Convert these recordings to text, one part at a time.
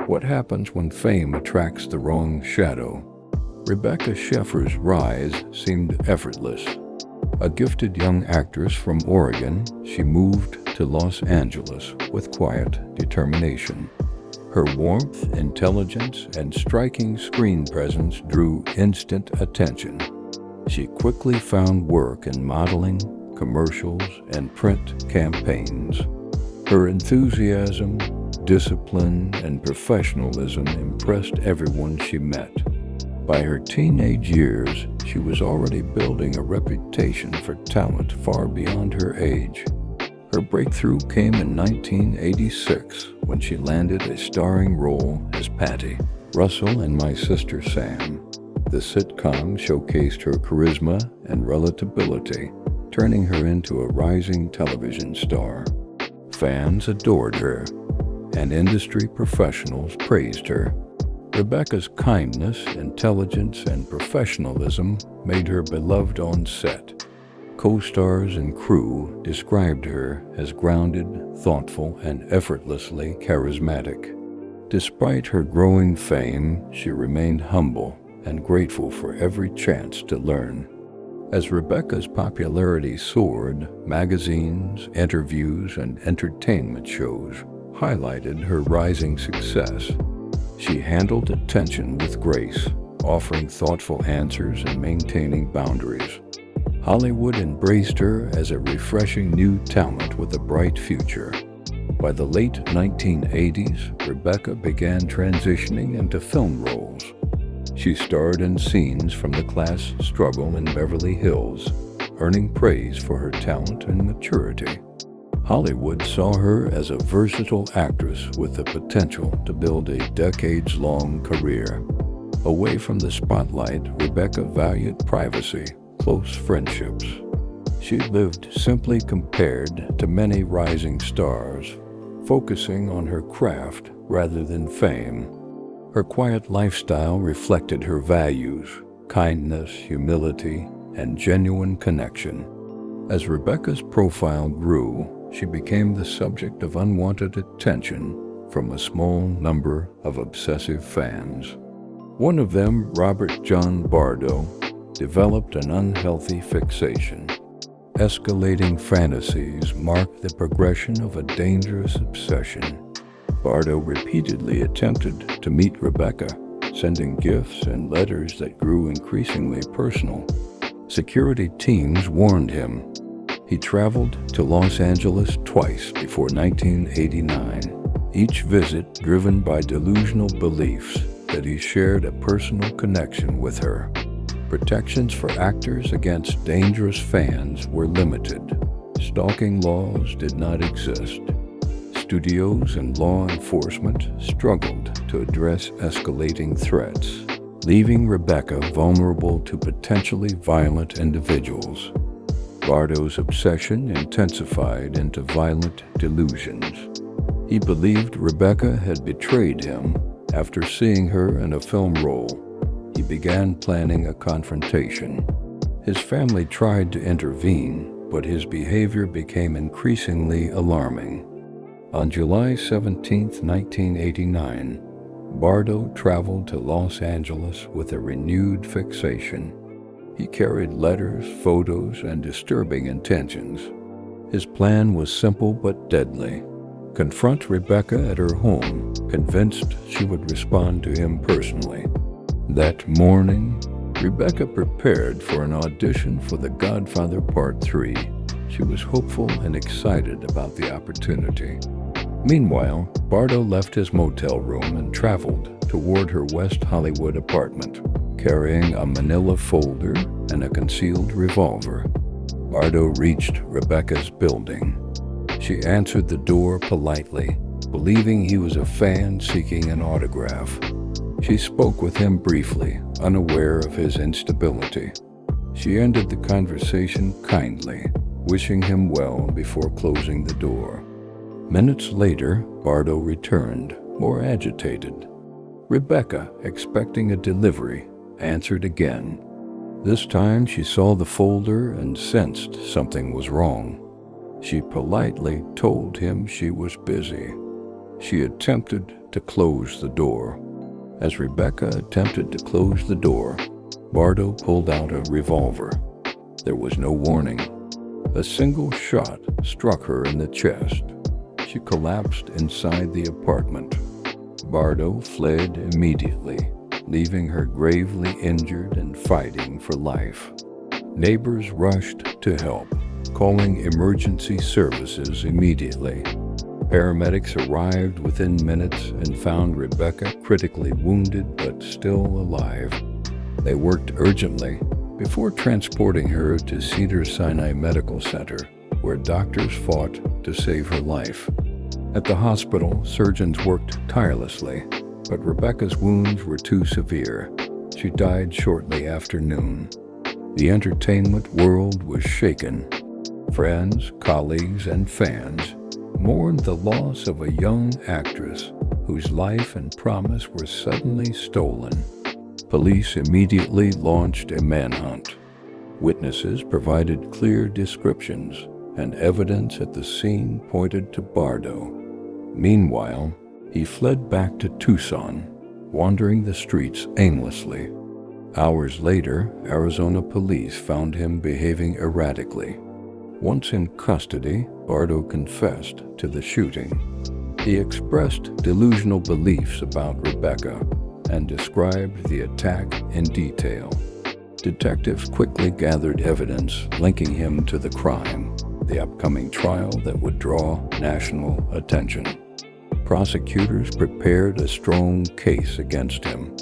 What happens when fame attracts the wrong shadow? Rebecca Schaeffer's rise seemed effortless. A gifted young actress from Oregon, she moved to Los Angeles with quiet determination. Her warmth, intelligence, and striking screen presence drew instant attention. She quickly found work in modeling, commercials, and print campaigns. Her enthusiasm, discipline, and professionalism impressed everyone she met. By her teenage years, she was already building a reputation for talent far beyond her age. Her breakthrough came in 1986 when she landed a starring role as Patty Russell in My Sister Sam. The sitcom showcased her charisma and relatability, turning her into a rising television star. Fans adored her, and industry professionals praised her. Rebecca's kindness, intelligence, and professionalism made her beloved on set. Co-stars and crew described her as grounded, thoughtful, and effortlessly charismatic. Despite her growing fame, she remained humble and grateful for every chance to learn. As Rebecca's popularity soared, magazines, interviews, and entertainment shows highlighted her rising success. She handled attention with grace, offering thoughtful answers and maintaining boundaries. Hollywood embraced her as a refreshing new talent with a bright future. By the late 1980s, Rebecca began transitioning into film roles. She starred in scenes from the class struggle in Beverly Hills, earning praise for her talent and maturity. Hollywood saw her as a versatile actress with the potential to build a decades-long career. Away from the spotlight, Rebecca valued privacy, close friendships. She lived simply compared to many rising stars, focusing on her craft rather than fame. Her quiet lifestyle reflected her values, kindness, humility, and genuine connection. As Rebecca's profile grew, she became the subject of unwanted attention from a small number of obsessive fans. One of them, Robert John Bardo, developed an unhealthy fixation. Escalating fantasies marked the progression of a dangerous obsession. Bardo repeatedly attempted to meet Rebecca, sending gifts and letters that grew increasingly personal. Security teams warned him. He traveled to Los Angeles twice before 1989, each visit driven by delusional beliefs that he shared a personal connection with her. Protections for actors against dangerous fans were limited. Stalking laws did not exist. Studios and law enforcement struggled to address escalating threats, leaving Rebecca vulnerable to potentially violent individuals. Bardo's obsession intensified into violent delusions. He believed Rebecca had betrayed him. After seeing her in a film role, he began planning a confrontation. His family tried to intervene, but his behavior became increasingly alarming. On July 17, 1989, Bardo traveled to Los Angeles with a renewed fixation. He carried letters, photos, and disturbing intentions. His plan was simple but deadly. Confront Rebecca at her home, convinced she would respond to him personally. That morning, Rebecca prepared for an audition for The Godfather Part 3. She was hopeful and excited about the opportunity. Meanwhile, Bardo left his motel room and traveled toward her West Hollywood apartment, carrying a manila folder and a concealed revolver. Bardo reached Rebecca's building. She answered the door politely, believing he was a fan seeking an autograph. She spoke with him briefly, unaware of his instability. She ended the conversation kindly, wishing him well before closing the door. Minutes later, Bardo returned, more agitated. Rebecca, expecting a delivery, answered again. This time she saw the folder and sensed something was wrong. She politely told him she was busy. She attempted to close the door. As Rebecca attempted to close the door, Bardo pulled out a revolver. There was no warning. A single shot struck her in the chest. She collapsed inside the apartment. Bardo fled immediately, leaving her gravely injured and fighting for life. Neighbors rushed to help, calling emergency services immediately. Paramedics arrived within minutes and found Rebecca critically wounded but still alive. They worked urgently before transporting her to Cedars-Sinai Medical Center, where doctors fought to save her life. At the hospital, surgeons worked tirelessly, but Rebecca's wounds were too severe. She died shortly after noon. The entertainment world was shaken. Friends, colleagues, and fans mourned the loss of a young actress whose life and promise were suddenly stolen. Police immediately launched a manhunt. Witnesses provided clear descriptions, and evidence at the scene pointed to Bardo. Meanwhile, he fled back to Tucson, wandering the streets aimlessly. Hours later, Arizona police found him behaving erratically. Once in custody, Bardo confessed to the shooting. He expressed delusional beliefs about Rebecca and described the attack in detail. Detectives quickly gathered evidence linking him to the crime, the upcoming trial that would draw national attention. Prosecutors prepared a strong case against him.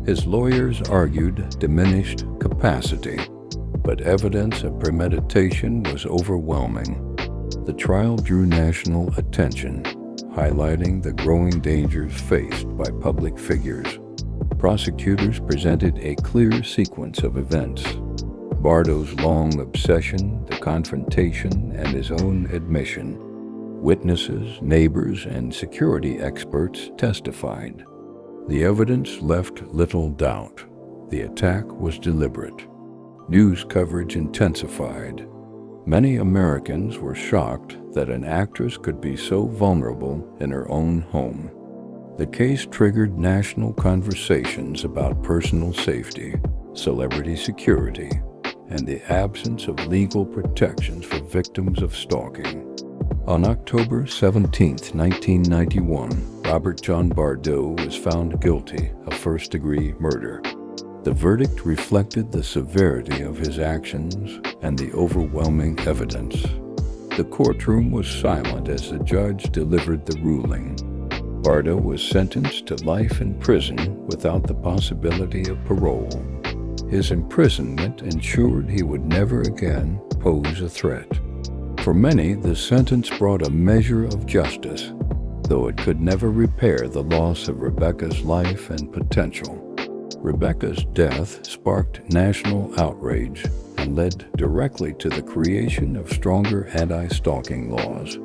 His lawyers argued diminished capacity, but evidence of premeditation was overwhelming. The trial drew national attention, highlighting the growing dangers faced by public figures. Prosecutors presented a clear sequence of events: Bardo's long obsession, the confrontation, and his own admission. Witnesses, neighbors, and security experts testified. The evidence left little doubt. The attack was deliberate. News coverage intensified. Many Americans were shocked that an actress could be so vulnerable in her own home. The case triggered national conversations about personal safety, celebrity security, and the absence of legal protections for victims of stalking. On October 17, 1991, Robert John Bardo was found guilty of first-degree murder. The verdict reflected the severity of his actions and the overwhelming evidence. The courtroom was silent as the judge delivered the ruling. Bardo was sentenced to life in prison without the possibility of parole. His imprisonment ensured he would never again pose a threat. For many, the sentence brought a measure of justice, though it could never repair the loss of Rebecca's life and potential. Rebecca's death sparked national outrage and led directly to the creation of stronger anti-stalking laws.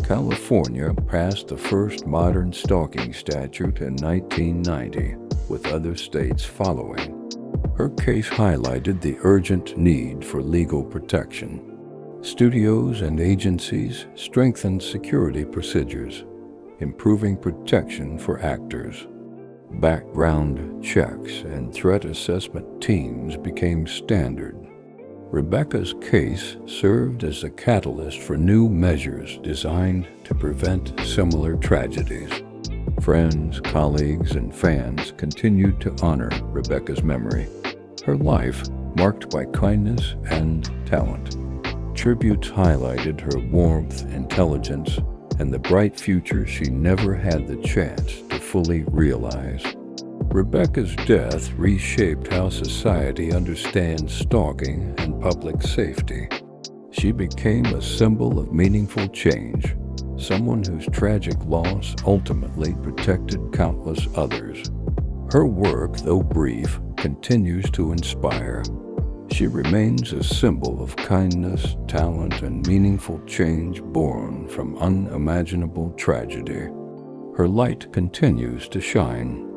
California passed the first modern stalking statute in 1990, with other states following. Her case highlighted the urgent need for legal protection. Studios and agencies strengthened security procedures, improving protection for actors. Background checks and threat assessment teams became standard. Rebecca's case served as a catalyst for new measures designed to prevent similar tragedies. Friends, colleagues, and fans continued to honor Rebecca's memory. Her life marked by kindness and talent. Tributes highlighted her warmth, intelligence, and the bright future she never had the chance to fully realize. Rebecca's death reshaped how society understands stalking and public safety. She became a symbol of meaningful change, someone whose tragic loss ultimately protected countless others. Her work, though brief, continues to inspire. She remains a symbol of kindness, talent, and meaningful change born from unimaginable tragedy. Her light continues to shine,